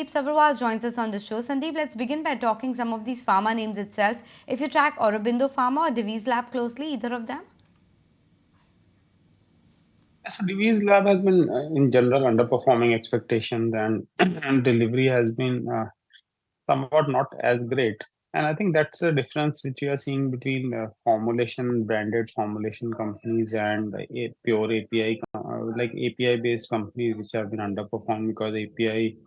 Sandip Sabharwal joins us on the show. Sandeep, let's begin by talking some of these pharma names itself. If you track Aurobindo Pharma or Divi's Lab closely, either of them? So Divi's Lab has been, in general, underperforming expectations, and and delivery has been somewhat not as great. And I think that's the difference which we are seeing between branded formulation companies and pure API, like API-based companies, which have been underperforming because API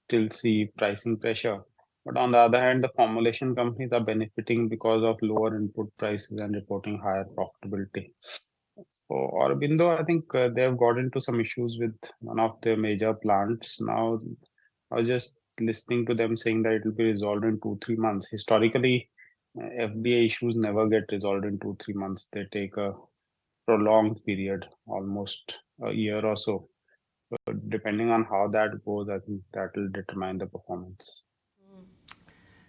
still see pricing pressure. But on the other hand, the formulation companies are benefiting because of lower input prices and reporting higher profitability. So Aurobindo, I think they have got into some issues with one of their major plants. Now, I was just listening to them saying that it will be resolved in 2, 3 months. Historically, FDA issues never get resolved in 2, 3 months. They take a prolonged period, almost a year or so. So depending on how that goes, I think that will determine the performance.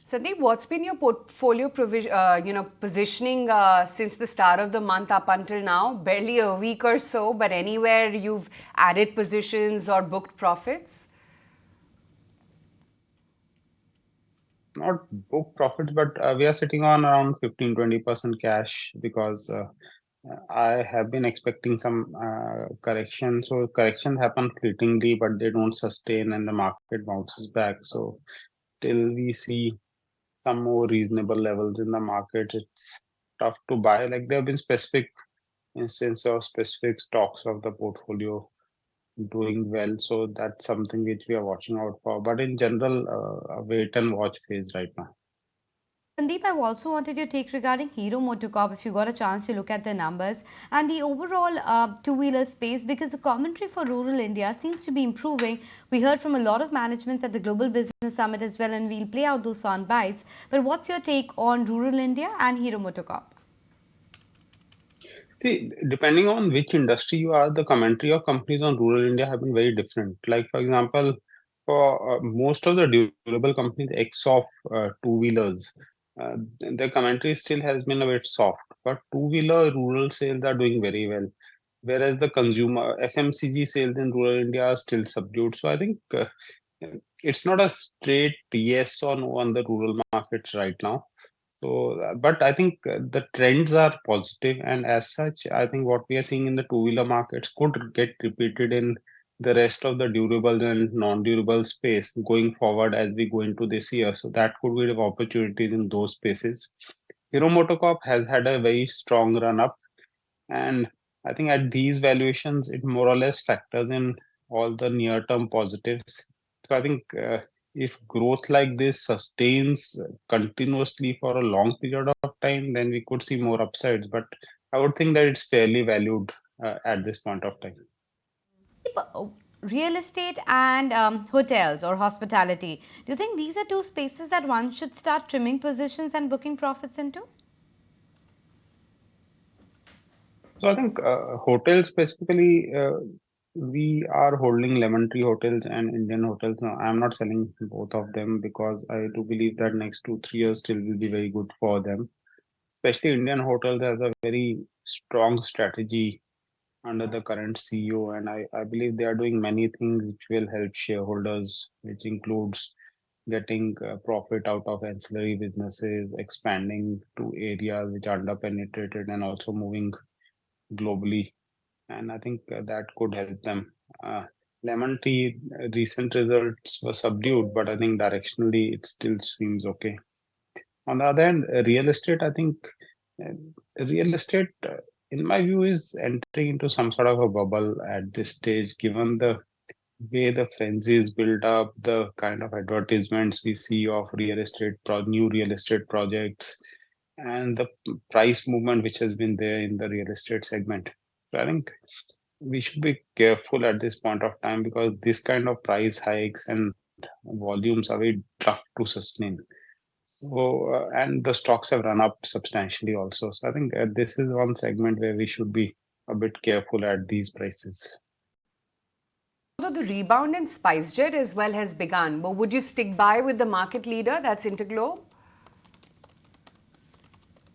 Sandeep, what's been your portfolio positioning since the start of the month up until now? Barely a week or so, but anywhere you've added positions or booked profits? Not book profits, but we are sitting on around 15-20% cash because I have been expecting some correction. So corrections happen fleetingly, but they don't sustain and the market bounces back. So till we see some more reasonable levels in the market, it's tough to buy. Like there have been specific instances of specific stocks of the portfolio doing well. So that's something which we are watching out for. But in general, a wait and watch phase right now. Sandeep, I also wanted your take regarding Hero MotoCorp if you got a chance to look at the numbers and the overall two-wheeler space because the commentary for rural India seems to be improving. We heard from a lot of managements at the Global Business Summit as well, and we'll play out those sound bites. But what's your take on rural India and Hero MotoCorp? See, depending on which industry you are, the commentary of companies on rural India have been very different. Like, for example, for most of the durable companies, X of two-wheelers, the commentary still has been a bit soft. But two-wheeler rural sales are doing very well, whereas the consumer FMCG sales in rural India are still subdued. So I think it's not a straight yes or no on the rural markets right now. So, but I think the trends are positive, and as such, I think what we are seeing in the two-wheeler markets could get repeated in the rest of the durables and non-durable space going forward as we go into this year. So that could be the opportunities in those spaces. Hero MotoCorp has had a very strong run up, and I think at these valuations, it more or less factors in all the near-term positives. So I think if growth like this sustains continuously for a long period of time, then we could see more upsides. But I would think that it's fairly valued at this point of time. Real estate and hotels or hospitality. Do you think these are two spaces that one should start trimming positions and booking profits into? So I think hotels specifically, we are holding Lemon Tree Hotels and Indian Hotels. Now, I'm not selling both of them because I do believe that next 2, 3 years still will be very good for them. Especially Indian Hotels has a very strong strategy under the current CEO, and I believe they are doing many things which will help shareholders, which includes getting profit out of ancillary businesses, expanding to areas which are underpenetrated, and also moving globally. And I think that could help them. Lemon Tea recent results were subdued, but I think directionally it still seems okay. On the other hand, real estate, I think real estate, in my view, is entering into some sort of a bubble at this stage, given the way the frenzy is built up, the kind of advertisements we see of new real estate projects, and the price movement which has been there in the real estate segment. So I think we should be careful at this point of time because this kind of price hikes and volumes are very tough to sustain. So, and the stocks have run up substantially also. So I think this is one segment where we should be a bit careful at these prices. Although the rebound in SpiceJet as well has begun, but would you stick by with the market leader, that's Interglobe?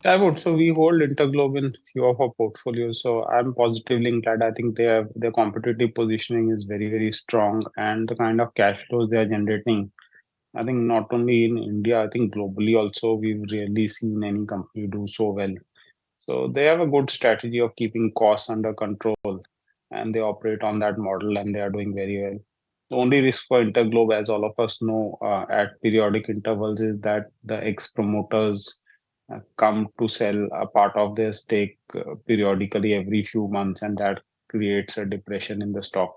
I would. So we hold Interglobe in few of our portfolios. So I'm positively glad. I think they have their competitive positioning is very, very strong, and the kind of cash flows they are generating. I think not only in India, I think globally also we've rarely seen any company do so well. So they have a good strategy of keeping costs under control, and they operate on that model, and they are doing very well. The only risk for Interglobe, as all of us know, at periodic intervals, is that the ex-promoters come to sell a part of their stake periodically every few months, and that creates a depression in the stock.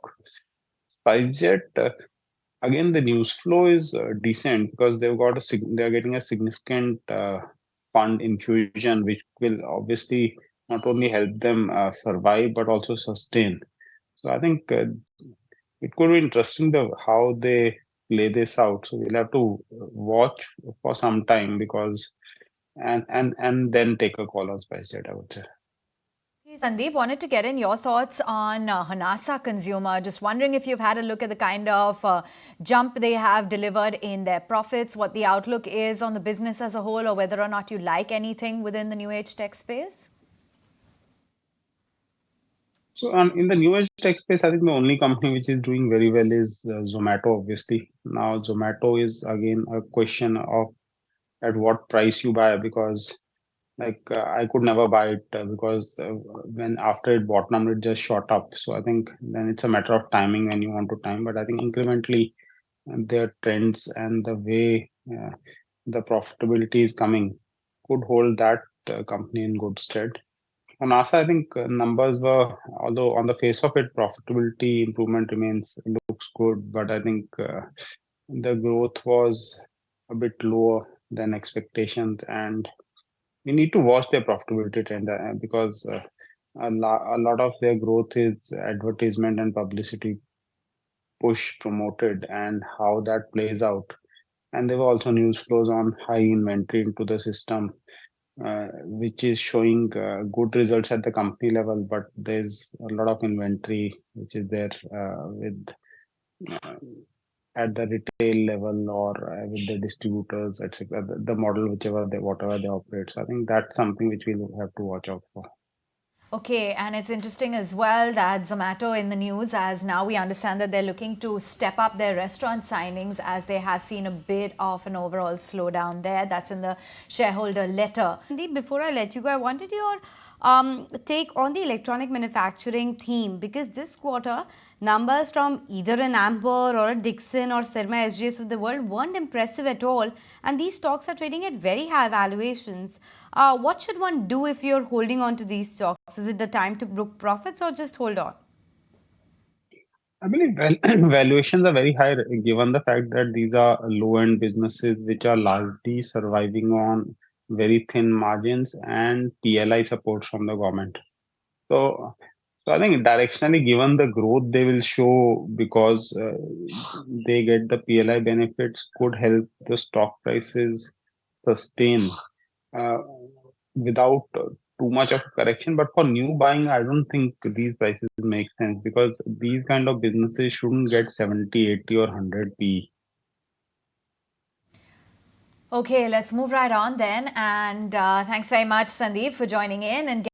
SpiceJet, again, the news flow is decent because they're getting a significant fund infusion, which will obviously not only help them survive but also sustain. So I think it could be interesting how they play this out. So we'll have to watch for some time because and then take a call on SpiceJet, I would say. Okay, Sandeep, wanted to get in your thoughts on Hanasa Consumer. Just wondering if you've had a look at the kind of jump they have delivered in their profits, what the outlook is on the business as a whole, or whether or not you like anything within the new age tech space. So in the new age tech space, I think the only company which is doing very well is Zomato, obviously. Now, Zomato is again a question of at what price you buy because I could never buy it because when after it bottomed, it just shot up. So I think then it's a matter of timing when you want to time. But I think incrementally, their trends and the way the profitability is coming could hold that company in good stead. For NASA, I think numbers were, although on the face of it, profitability improvement remains looks good, but I think the growth was a bit lower than expectations, and we need to watch their profitability trend because a lot of their growth is advertisement and publicity push promoted, and how that plays out. And there were also news flows on high inventory into the system which is showing good results at the company level, but there's a lot of inventory which is there with uh, at the retail level or with the distributors, etc. The model, whatever they operate. So I think that's something which we'll have to watch out for. Okay, and it's interesting as well that Zomato in the news, as now we understand that they're looking to step up their restaurant signings as they have seen a bit of an overall slowdown there. That's in the shareholder letter. Sandeep, before I let you go, I wanted your take on the electronic manufacturing theme because this quarter, numbers from either an Amber or a Dixon or Sirma SGS of the world weren't impressive at all, and these stocks are trading at very high valuations. What should one do if you're holding on to these stocks? Is it the time to book profits or just hold on? I believe valuations are very high given the fact that these are low-end businesses which are largely surviving on very thin margins and PLI support from the government. So, so I think directionally, given the growth they will show because they get the PLI benefits, could help the stock prices sustain uh, without too much of a correction. But for new buying, I don't think these prices make sense because these kind of businesses shouldn't get 70, 80, or 100 P. Okay, let's move right on then. And thanks very much, Sandeep, for joining in and